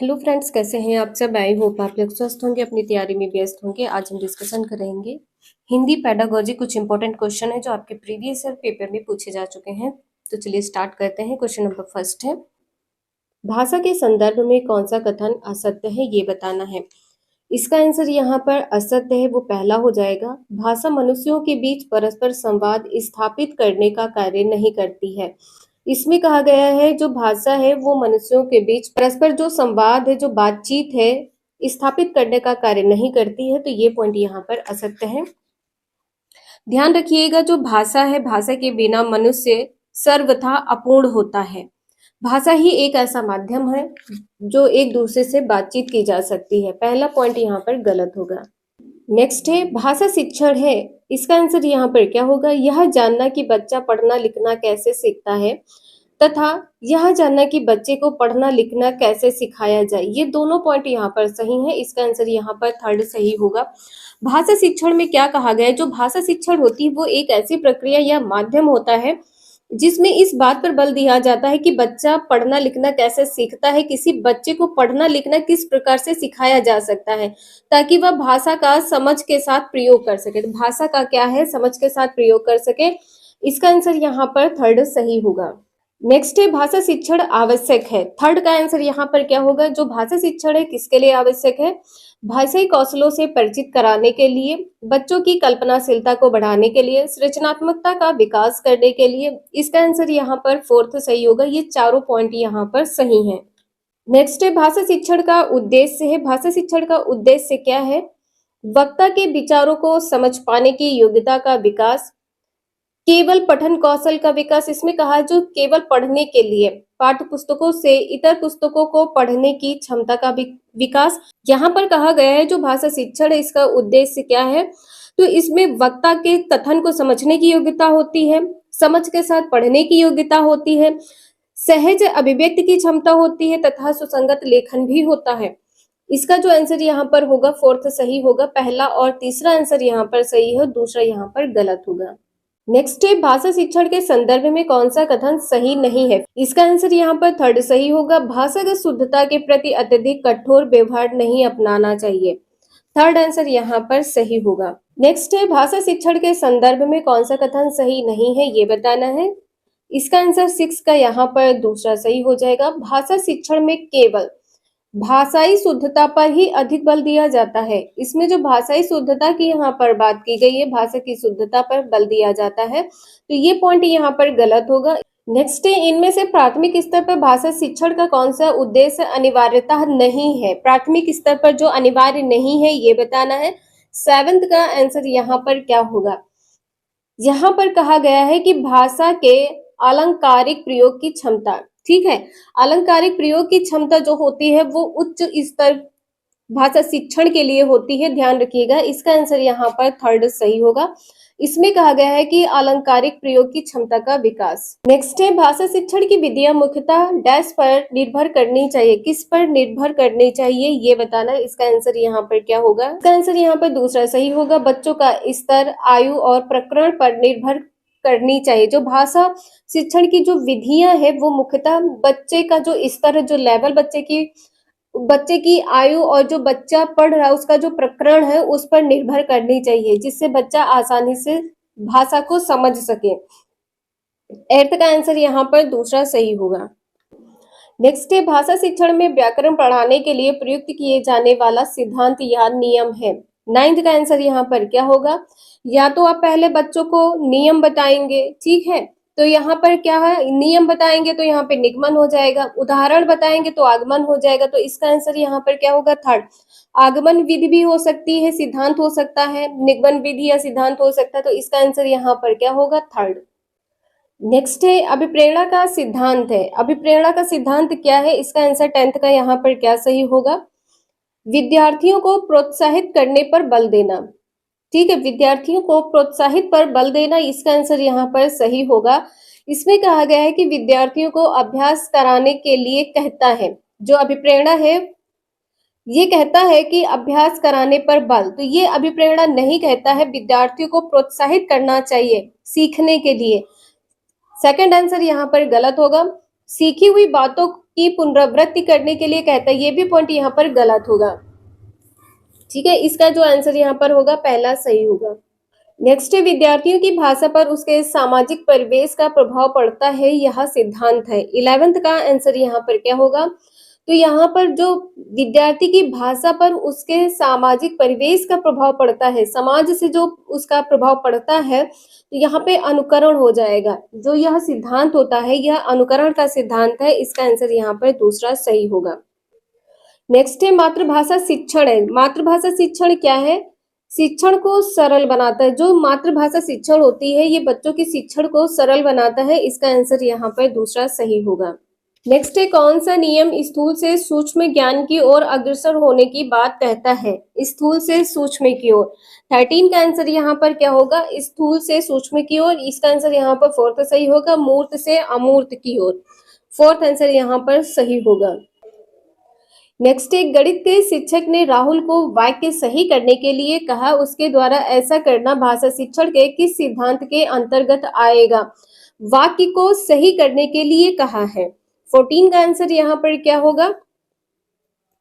Hello friends, कैसे हैं आप सब। आई होप आप लोग स्वस्थ होंगे, अपनी तैयारी में व्यस्त होंगे। आज हम डिस्कशन करेंगे हिंदी पेडागोजी। कुछ इंपॉर्टेंट क्वेश्चन है जो आपके प्रीवियस ईयर पेपर में पूछे जा चुके हैं। तो चलिए स्टार्ट करते हैं। क्वेश्चन नंबर फर्स्ट है, भाषा के संदर्भ में कौन सा कथन असत्य है, ये बताना है। इसका आंसर यहाँ पर असत्य है, वो पहला हो जाएगा। भाषा मनुष्यों के बीच परस्पर संवाद स्थापित करने का कार्य नहीं करती है। इसमें कहा गया है जो भाषा है वो मनुष्यों के बीच परस्पर जो संवाद है, जो बातचीत है, स्थापित करने का कार्य नहीं करती है। तो ये पॉइंट यहाँ पर असत्य है। ध्यान रखिएगा, जो भाषा है, भाषा के बिना मनुष्य सर्वथा अपूर्ण होता है। भाषा ही एक ऐसा माध्यम है जो एक दूसरे से बातचीत की जा सकती है। पहला पॉइंट यहाँ पर गलत होगा। नेक्स्ट है, भाषा शिक्षण है। इसका आंसर यहाँ पर क्या होगा? यह जानना कि बच्चा पढ़ना लिखना कैसे सीखता है तथा यह जानना कि बच्चे को पढ़ना लिखना कैसे सिखाया जाए। ये दोनों पॉइंट यहाँ पर सही है। इसका आंसर यहाँ पर थर्ड सही होगा। भाषा शिक्षण में क्या कहा गया है? जो भाषा शिक्षण होती है वो एक ऐसी प्रक्रिया या माध्यम होता है जिसमें इस बात पर बल दिया जाता है कि बच्चा पढ़ना लिखना कैसे सीखता है, किसी बच्चे को पढ़ना लिखना किस प्रकार से सिखाया जा सकता है ताकि वह भाषा का समझ के साथ प्रयोग कर सके। तो भाषा का क्या है? समझ के साथ प्रयोग कर सके। इसका आंसर यहाँ पर थर्ड सही होगा। नेक्स्ट है, भाषा शिक्षण आवश्यक है। थर्ड का आंसर यहाँ पर क्या होगा? जो भाषा शिक्षण है किसके लिए आवश्यक है? भाषाई कौशलों से परिचित कराने के लिए, बच्चों की कल्पनाशीलता को बढ़ाने के लिए, सृजनात्मकता का विकास करने के लिए। इसका आंसर यहाँ पर फोर्थ सही होगा। ये चारों पॉइंट यहाँ पर सही हैं। नेक्स्ट है, भाषा शिक्षण का उद्देश्य है। भाषा शिक्षण का उद्देश्य क्या है? वक्ता के विचारों को समझ पाने की योग्यता का विकास, केवल पठन कौशल का विकास। इसमें कहा है जो केवल पढ़ने के लिए पाठ्य पुस्तकों से इतर पुस्तकों को पढ़ने की क्षमता का विकास। यहाँ पर कहा गया है जो भाषा शिक्षण है इसका उद्देश्य क्या है? तो इसमें वक्ता के कथन को समझने की योग्यता होती है, समझ के साथ पढ़ने की योग्यता होती है, सहज अभिव्यक्ति की क्षमता होती है तथा सुसंगत लेखन भी होता है। इसका जो आंसर यहाँ पर होगा फोर्थ सही होगा। पहला और तीसरा आंसर यहाँ पर सही है, दूसरा यहाँ पर गलत होगा। नेक्स्ट है, भाषा शिक्षण के संदर्भ में कौन सा कथन सही नहीं है? इसका आंसर यहाँ पर थर्ड सही होगा। भाषागत शुद्धता के प्रति अत्यधिक कठोर व्यवहार नहीं अपनाना चाहिए। थर्ड आंसर यहाँ पर सही होगा। नेक्स्ट है, भाषा शिक्षण के संदर्भ में कौन सा कथन सही नहीं है, ये बताना है। इसका आंसर 6 का यहाँ पर दूसरा सही हो जाएगा। भाषा शिक्षण में केवल भाषाई शुद्धता पर ही अधिक बल दिया जाता है। इसमें जो भाषाई शुद्धता की यहाँ पर बात की गई है, भाषा की शुद्धता पर बल दिया जाता है, तो ये पॉइंट यहाँ पर गलत होगा। नेक्स्ट है, इनमें से प्राथमिक स्तर पर भाषा शिक्षण का कौन सा उद्देश्य अनिवार्यता नहीं है? प्राथमिक स्तर पर जो अनिवार्य नहीं है ये बताना है। 7th का आंसर यहाँ पर क्या होगा? यहाँ पर कहा गया है कि भाषा के अलंकारिक प्रयोग की क्षमता। ठीक है, अलंकारिक प्रयोग की क्षमता जो होती है वो उच्च स्तर भाषा शिक्षण के लिए होती है। ध्यान रखिएगा, इसका आंसर यहाँ पर थर्ड सही होगा। इसमें कहा गया है कि अलंकारिक प्रयोग की क्षमता का विकास। नेक्स्ट है, भाषा शिक्षण की विधियां मुख्यतः डैश पर निर्भर करनी चाहिए। किस पर निर्भर करनी चाहिए ये बताना। इसका आंसर यहाँ पर क्या होगा? इसका आंसर यहाँ पर दूसरा सही होगा। बच्चों का स्तर, आयु और प्रकरण पर निर्भर करनी चाहिए। जो भाषा शिक्षण की जो विधियां है वो मुख्यतः बच्चे का जो स्तर है, जो लेवल बच्चे की आयु और जो बच्चा पढ़ रहा है उसका जो प्रकरण है उस पर निर्भर करनी चाहिए, जिससे बच्चा आसानी से भाषा को समझ सके। 8th का आंसर यहाँ पर दूसरा सही होगा। नेक्स्ट है, भाषा शिक्षण में व्याकरण पढ़ाने के लिए प्रयुक्त किए जाने वाला सिद्धांत या नियम है। 9th का आंसर यहाँ पर क्या होगा? या तो आप पहले बच्चों को नियम बताएंगे, ठीक है, तो यहाँ पर क्या है? नियम बताएंगे तो यहाँ पे निगमन हो जाएगा, उदाहरण बताएंगे तो आगमन हो जाएगा। तो इसका आंसर यहाँ पर क्या होगा? थर्ड। आगमन विधि भी हो सकती है, सिद्धांत हो सकता है, निगमन विधि या सिद्धांत हो सकता है। तो इसका आंसर यहाँ पर क्या होगा? थर्ड। नेक्स्ट है, अभिप्रेरणा का सिद्धांत है। अभिप्रेरणा का सिद्धांत क्या है? इसका आंसर 10th का यहाँ पर क्या सही होगा? विद्यार्थियों को प्रोत्साहित करने पर बल देना। ठीक है, विद्यार्थियों को प्रोत्साहित पर बल देना, इसका आंसर यहाँ पर सही होगा। इसमें कहा गया है कि विद्यार्थियों को अभ्यास कराने के लिए कहता है। जो अभिप्रेरणा है ये कहता है कि अभ्यास कराने पर बल, तो ये अभिप्रेरणा नहीं कहता है। विद्यार्थियों को प्रोत्साहित करना चाहिए सीखने के लिए। सेकंड आंसर यहाँ पर गलत होगा। सीखी हुई बातों की पुनरावृत्ति करने के लिए कहता है, ये भी पॉइंट यहाँ पर गलत होगा। ठीक है, इसका जो आंसर यहाँ पर होगा पहला सही होगा। नेक्स्ट है, विद्यार्थियों की भाषा पर उसके सामाजिक परिवेश का प्रभाव पड़ता है, यह सिद्धांत है। 11th का आंसर यहाँ पर क्या होगा? तो यहाँ पर जो विद्यार्थी की भाषा पर उसके सामाजिक परिवेश का प्रभाव पड़ता है, समाज से जो उसका प्रभाव पड़ता है, तो यहाँ पे अनुकरण हो जाएगा। जो यह सिद्धांत होता है यह अनुकरण का सिद्धांत है। इसका आंसर यहाँ पर दूसरा सही होगा। नेक्स्ट है, मातृभाषा शिक्षण है। मातृभाषा शिक्षण क्या है? शिक्षण को सरल बनाता है। जो मातृभाषा शिक्षण होती है ये बच्चों की शिक्षण को सरल बनाता है। इसका आंसर यहाँ पर दूसरा सही होगा। नेक्स्ट है, कौन सा नियम स्थूल से सूक्ष्म ज्ञान की ओर अग्रसर होने की बात कहता है? स्थूल से सूक्ष्म की ओर। 13 का आंसर यहाँ पर क्या होगा? स्थूल से सूक्ष्म की ओर। इसका आंसर यहाँ पर फोर्थ सही होगा। मूर्त से अमूर्त की ओर। फोर्थ आंसर यहाँ पर सही होगा। नेक्स्ट एक, गणित के शिक्षक ने राहुल को वाक्य सही करने के लिए कहा, उसके द्वारा ऐसा करना भाषा शिक्षण के किस सिद्धांत के अंतर्गत आएगा? वाक्य को सही करने के लिए कहा है। 14 का आंसर यहाँ पर क्या होगा?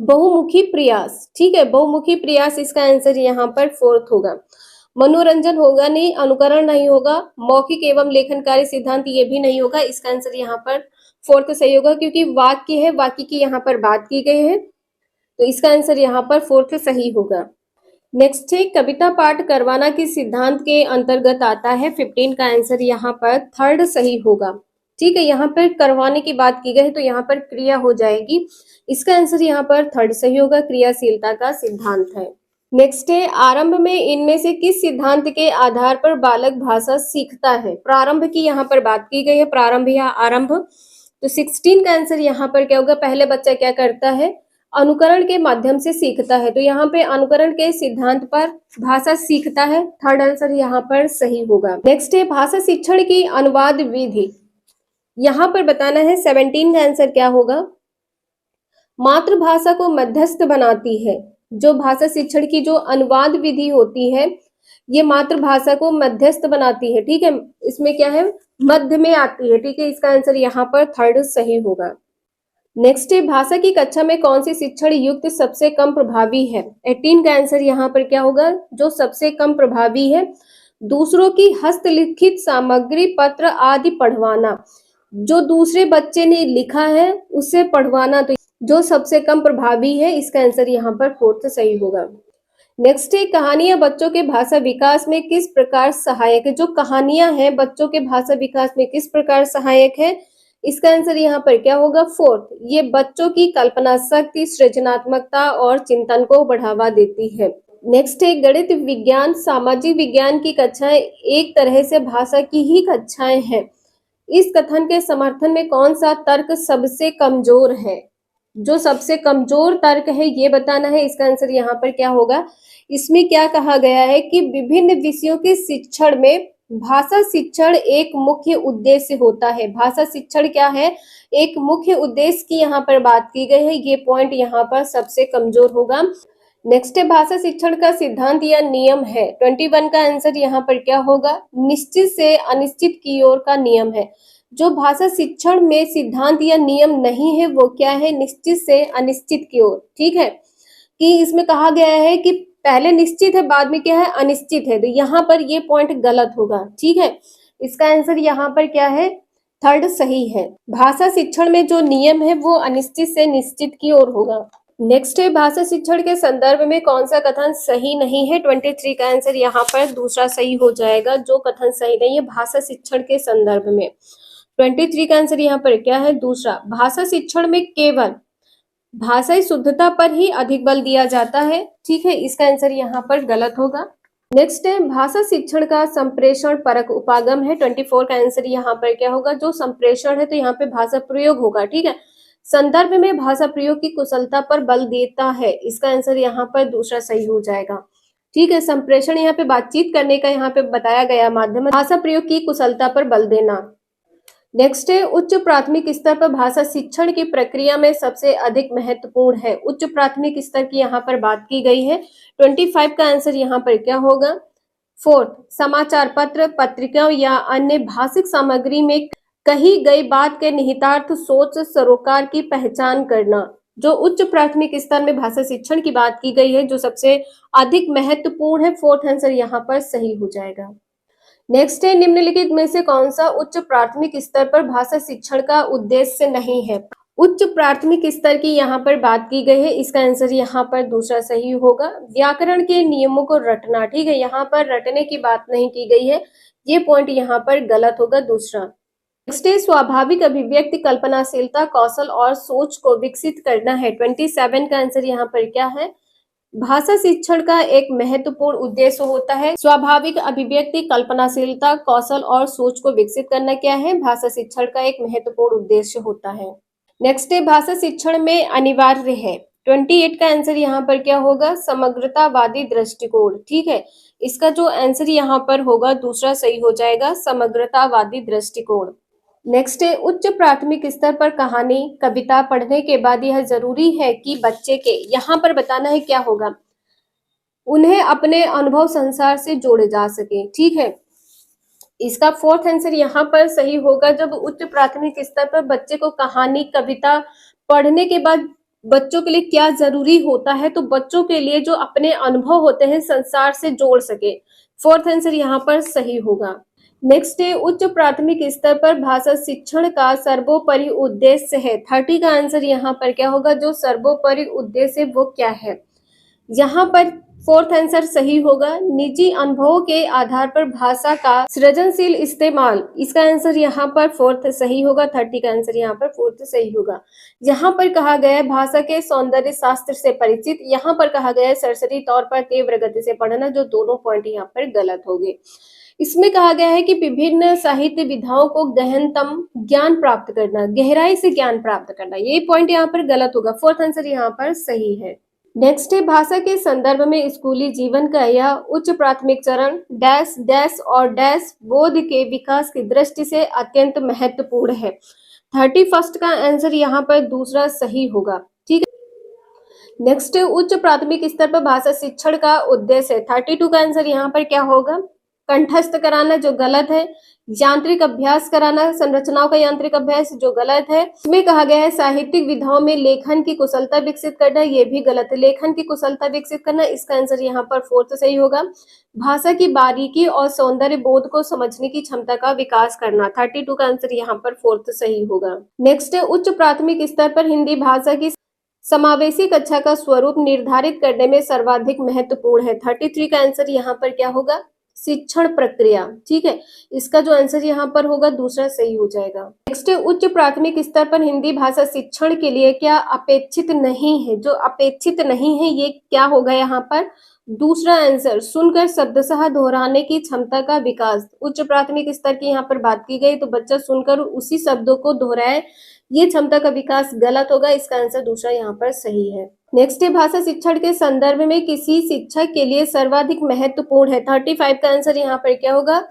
बहुमुखी प्रयास। ठीक है, बहुमुखी प्रयास इसका आंसर यहाँ पर फोर्थ होगा। मनोरंजन होगा नहीं, अनुकरण नहीं होगा, मौखिक एवं लेखनकारी सिद्धांत ये भी नहीं होगा। इसका आंसर यहाँ पर फोर्थ सही होगा, क्योंकि वाक्य है, वाक्य की यहाँ पर बात की गई है, तो इसका आंसर यहाँ पर फोर्थ सही होगा। नेक्स्ट है, कविता पाठ करवाना किस सिद्धांत के अंतर्गत आता है? 15 का आंसर यहाँ पर थर्ड सही होगा। ठीक है, यहाँ पर करवाने की बात की गई तो यहाँ पर क्रिया हो जाएगी। इसका आंसर यहाँ पर थर्ड सही होगा, क्रियाशीलता का सिद्धांत है। नेक्स्ट है, आरंभ में इनमें से किस सिद्धांत के आधार पर बालक भाषा सीखता है? प्रारंभ की यहाँ पर बात की गई है, प्रारंभ या आरंभ। तो 16 का आंसर यहाँ पर क्या होगा? पहले बच्चा क्या करता है? अनुकरण के माध्यम से सीखता है। तो यहाँ पे अनुकरण के सिद्धांत पर भाषा सीखता है। थर्ड आंसर यहाँ पर सही होगा। नेक्स्ट है, भाषा शिक्षण की अनुवाद विधि। यहाँ पर बताना है 17 का आंसर क्या होगा? मातृभाषा को मध्यस्थ बनाती है। जो भाषा शिक्षण की जो अनुवाद विधि होती है ये मातृभाषा को मध्यस्थ बनाती है। ठीक है, इसमें क्या है? मध्य में आती है। ठीक है, इसका आंसर यहाँ पर थर्ड सही होगा। नेक्स्ट है, भाषा की कक्षा में कौन सी शिक्षण युक्त सबसे कम प्रभावी है? 18 का आंसर यहाँ पर क्या होगा? जो सबसे कम प्रभावी है, दूसरों की हस्तलिखित सामग्री, पत्र आदि पढ़वाना। जो दूसरे बच्चे ने लिखा है उसे पढ़वाना, तो जो सबसे कम प्रभावी है। इसका आंसर यहाँ पर फोर्थ सही होगा। नेक्स्ट है, कहानियां बच्चों के भाषा विकास में किस प्रकार सहायक है? जो कहानियां हैं बच्चों के भाषा विकास में किस प्रकार सहायक है? इसका आंसर यहाँ पर क्या होगा? फोर्थ। ये बच्चों की कल्पना शक्ति, सृजनात्मकता और चिंतन को बढ़ावा देती है। नेक्स्ट है, गणित विज्ञान सामाजिक विज्ञान की कक्षाएं एक तरह से भाषा की ही कक्षाएं हैं। इस कथन के समर्थन में कौन सा तर्क सबसे कमजोर है? जो सबसे कमजोर तर्क है ये बताना है। इसका आंसर यहाँ पर क्या होगा? इसमें क्या कहा गया है कि विभिन्न विषयों के शिक्षण में भाषा शिक्षण एक मुख्य उद्देश्य होता है। भाषा शिक्षण क्या है? एक मुख्य उद्देश्य की यहाँ पर बात की गई है। ये पॉइंट यहाँ पर सबसे कमजोर होगा। नेक्स्ट है, भाषा शिक्षण का सिद्धांत या नियम है। 21 का आंसर यहाँ पर क्या होगा? निश्चित से अनिश्चित की ओर का नियम है। जो भाषा शिक्षण में सिद्धांत या नियम नहीं है वो क्या है? निश्चित से अनिश्चित की ओर। ठीक है, कि इसमें कहा गया है कि पहले निश्चित है बाद में क्या है? अनिश्चित है। तो यहाँ पर ये पॉइंट गलत होगा। ठीक है, इसका आंसर यहाँ पर क्या है? थर्ड सही है। भाषा शिक्षण में जो नियम है वो अनिश्चित से निश्चित की ओर होगा। नेक्स्ट है, भाषा शिक्षण के संदर्भ में कौन सा कथन सही नहीं है? 23 का आंसर यहाँ पर दूसरा सही हो जाएगा। जो कथन सही नहीं है भाषा शिक्षण के संदर्भ में, 23 का आंसर यहाँ पर क्या है? दूसरा। भाषा शिक्षण में केवल भाषाई शुद्धता पर ही अधिक बल दिया जाता है। ठीक है, इसका आंसर यहाँ पर गलत होगा। नेक्स्ट है, भाषा शिक्षण का संप्रेषण परक उपागम है। 24 का आंसर यहाँ पर क्या होगा? जो संप्रेषण है तो यहाँ पे भाषा प्रयोग होगा। ठीक है, संदर्भ में भाषा प्रयोग की कुशलता पर बल देता है। इसका आंसर यहाँ पर दूसरा सही हो जाएगा। ठीक है, संप्रेषण यहाँ पे बातचीत करने का यहाँ पे बताया गया माध्यम, भाषा प्रयोग की कुशलता पर बल देना। नेक्स्ट है, उच्च प्राथमिक स्तर पर भाषा शिक्षण की प्रक्रिया में सबसे अधिक महत्वपूर्ण है। उच्च प्राथमिक स्तर की यहाँ पर बात की गई है। 25 का आंसर यहाँ पर क्या होगा? फोर्थ। समाचार पत्र, पत्रिकाओं या अन्य भाषिक सामग्री में कही गई बात के निहितार्थ सोच सरोकार की पहचान करना। जो उच्च प्राथमिक स्तर में भाषा शिक्षण की बात की गई है, जो सबसे अधिक महत्वपूर्ण है, फोर्थ आंसर यहाँ पर सही हो जाएगा। नेक्स्ट है, निम्नलिखित में से कौन सा उच्च प्राथमिक स्तर पर भाषा शिक्षण का उद्देश्य नहीं है। उच्च प्राथमिक स्तर की यहाँ पर बात की गई है, इसका आंसर यहाँ पर दूसरा सही होगा। व्याकरण के नियमों को रटना, ठीक है, यहाँ पर रटने की बात नहीं की गई है, ये पॉइंट यहाँ पर गलत होगा, दूसरा। नेक्स्ट है, स्वाभाविक अभिव्यक्ति, कल्पनाशीलता, कौशल और सोच को विकसित करना है। 27 का आंसर यहाँ पर क्या है। भाषा शिक्षण का एक महत्वपूर्ण उद्देश्य होता है स्वाभाविक अभिव्यक्ति, कल्पनाशीलता, कौशल और सोच को विकसित करना। क्या है, भाषा शिक्षण का एक महत्वपूर्ण उद्देश्य होता है। नेक्स्ट है, भाषा शिक्षण में अनिवार्य है। 28 का आंसर यहाँ पर क्या होगा, समग्रतावादी दृष्टिकोण, ठीक है, इसका जो आंसर यहाँ पर होगा दूसरा सही हो जाएगा, समग्रतावादी दृष्टिकोण। नेक्स्ट है, उच्च प्राथमिक स्तर पर कहानी कविता पढ़ने के बाद यह जरूरी है कि बच्चे के, यहाँ पर बताना है क्या होगा, उन्हें अपने अनुभव संसार से जोड़े जा सके, ठीक है, इसका फोर्थ आंसर यहाँ पर सही होगा। जब उच्च प्राथमिक स्तर पर बच्चे को कहानी कविता पढ़ने के बाद बच्चों के लिए क्या जरूरी होता है, तो बच्चों के लिए जो अपने अनुभव होते हैं संसार से जोड़ सके, फोर्थ आंसर यहाँ पर सही होगा। नेक्स्ट है, उच्च प्राथमिक स्तर पर भाषा शिक्षण का सर्वोपरि उद्देश्य है। 30 का आंसर यहाँ पर क्या होगा, जो सर्वोपरि उद्देश्य वो क्या है, यहाँ पर फोर्थ आंसर सही होगा, निजी अनुभवों के आधार पर भाषा का सृजनशील इस्तेमाल, इसका आंसर यहाँ पर फोर्थ सही होगा। 30 का आंसर यहाँ पर फोर्थ सही होगा। यहाँ पर कहा गया है भाषा के सौंदर्य शास्त्र से परिचित, यहाँ पर कहा गया है सरसरी तौर पर तीव्र गति से पढ़ना, जो दोनों पॉइंट यहाँ पर गलत हो गए। इसमें कहा गया है कि विभिन्न साहित्य विधाओं को गहनतम ज्ञान प्राप्त करना, गहराई से ज्ञान प्राप्त करना, ये पॉइंट यहाँ पर गलत होगा, फोर्थ आंसर यहाँ पर सही है। नेक्स्ट है, भाषा के संदर्भ में स्कूली जीवन का यह उच्च प्राथमिक चरण डैश डैश और डैश बोध के विकास की दृष्टि से अत्यंत महत्वपूर्ण है। 31 का आंसर यहाँ पर दूसरा सही होगा, ठीक है। नेक्स्ट, उच्च प्राथमिक स्तर पर भाषा शिक्षण का उद्देश्य है। 32 का आंसर यहाँ पर क्या होगा, कंठस्थ कराना, जो गलत है। यांत्रिक अभ्यास कराना, संरचनाओं का यांत्रिक अभ्यास, जो गलत है। इसमें कहा गया है साहित्यिक विधाओं में लेखन की कुशलता विकसित करना, ये भी गलत है। लेखन की कुशलता विकसित करना, इसका आंसर यहाँ पर फोर्थ सही होगा। भाषा की बारीकी और सौंदर्य बोध को समझने की क्षमता का विकास करना, 32 का आंसर यहाँ पर फोर्थ सही होगा। नेक्स्ट है, उच्च प्राथमिक स्तर पर हिंदी भाषा की समावेशी कक्षा का स्वरूप निर्धारित करने में सर्वाधिक महत्वपूर्ण है। 33 का आंसर यहाँ पर क्या होगा, शिक्षण प्रक्रिया, ठीक है, इसका जो आंसर यहाँ पर होगा दूसरा सही हो जाएगा। नेक्स्ट, उच्च प्राथमिक स्तर पर हिंदी भाषा शिक्षण के लिए क्या अपेक्षित नहीं है, जो अपेक्षित नहीं है ये क्या होगा यहाँ पर, दूसरा आंसर सुनकर शब्दशः दोहराने की क्षमता का विकास। उच्च प्राथमिक स्तर की यहाँ पर बात की गई तो बच्चा सुनकर उसी शब्दों को दोहराए, ये क्षमता का विकास गलत होगा, इसका आंसर दूसरा यहाँ पर सही है। नेक्स्ट है, भाषा शिक्षण के संदर्भ में किसी शिक्षक के लिए सर्वाधिक महत्वपूर्ण है। 35 का आंसर यहाँ पर क्या होगा,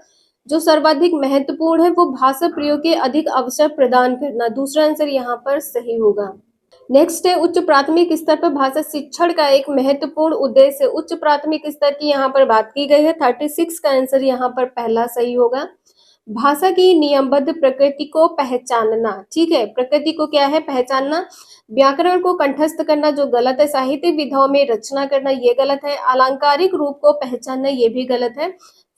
जो सर्वाधिक महत्वपूर्ण है वो भाषा प्रयोग के अधिक अवसर प्रदान करना, दूसरा आंसर यहाँ पर सही होगा। नेक्स्ट है, उच्च प्राथमिक स्तर पर भाषा शिक्षण का एक महत्वपूर्ण उद्देश्य, उच्च प्राथमिक स्तर की यहाँ पर बात की गई है। 36 का आंसर यहाँ पर पहला सही होगा। भाषा की नियमबद्ध प्रकृति को पहचानना, ठीक है, प्रकृति को क्या है, पहचानना। व्याकरण को कंठस्थ करना, जो गलत है। साहित्यिक विधाओं में रचना करना, ये गलत है। अलंकारिक रूप को पहचानना, ये भी गलत है।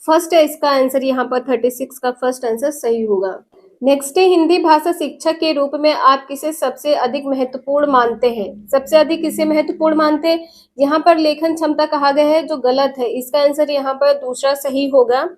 फर्स्ट है इसका आंसर यहाँ पर 36 का फर्स्ट आंसर सही होगा। नेक्स्ट है, हिंदी भाषा शिक्षक के रूप में आप किसे सबसे अधिक महत्वपूर्ण मानते हैं। सबसे अधिक किसे महत्वपूर्ण मानते हैं, यहाँ पर लेखन क्षमता कहा गया है, जो गलत है, इसका आंसर यहाँ पर दूसरा सही होगा।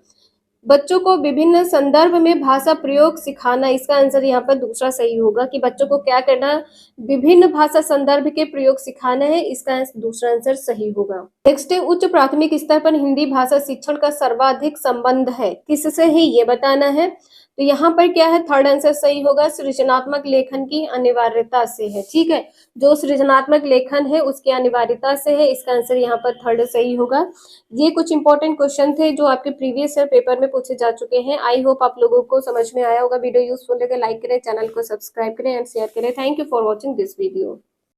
बच्चों को विभिन्न संदर्भ में भाषा प्रयोग सिखाना, इसका आंसर यहाँ पर दूसरा सही होगा कि बच्चों को क्या करना, विभिन्न भाषा संदर्भ के प्रयोग सिखाना है, इसका दूसरा आंसर सही होगा। नेक्स्ट है, उच्च प्राथमिक स्तर पर हिंदी भाषा शिक्षण का सर्वाधिक संबंध है, किससे है ये बताना है। तो यहाँ पर क्या है, थर्ड आंसर सही होगा, सृजनात्मक लेखन की अनिवार्यता से है, ठीक है, जो सृजनात्मक लेखन है उसकी अनिवार्यता से है, इसका आंसर यहाँ पर थर्ड सही होगा। ये कुछ इंपॉर्टेंट क्वेश्चन थे जो आपके प्रीवियस ईयर पेपर में पूछे जा चुके हैं। आई होप आप लोगों को समझ में आया होगा। वीडियो यूजफुल लगे लाइक करें, चैनल को सब्सक्राइब करें एंड शेयर करें। Thank you for watching this video.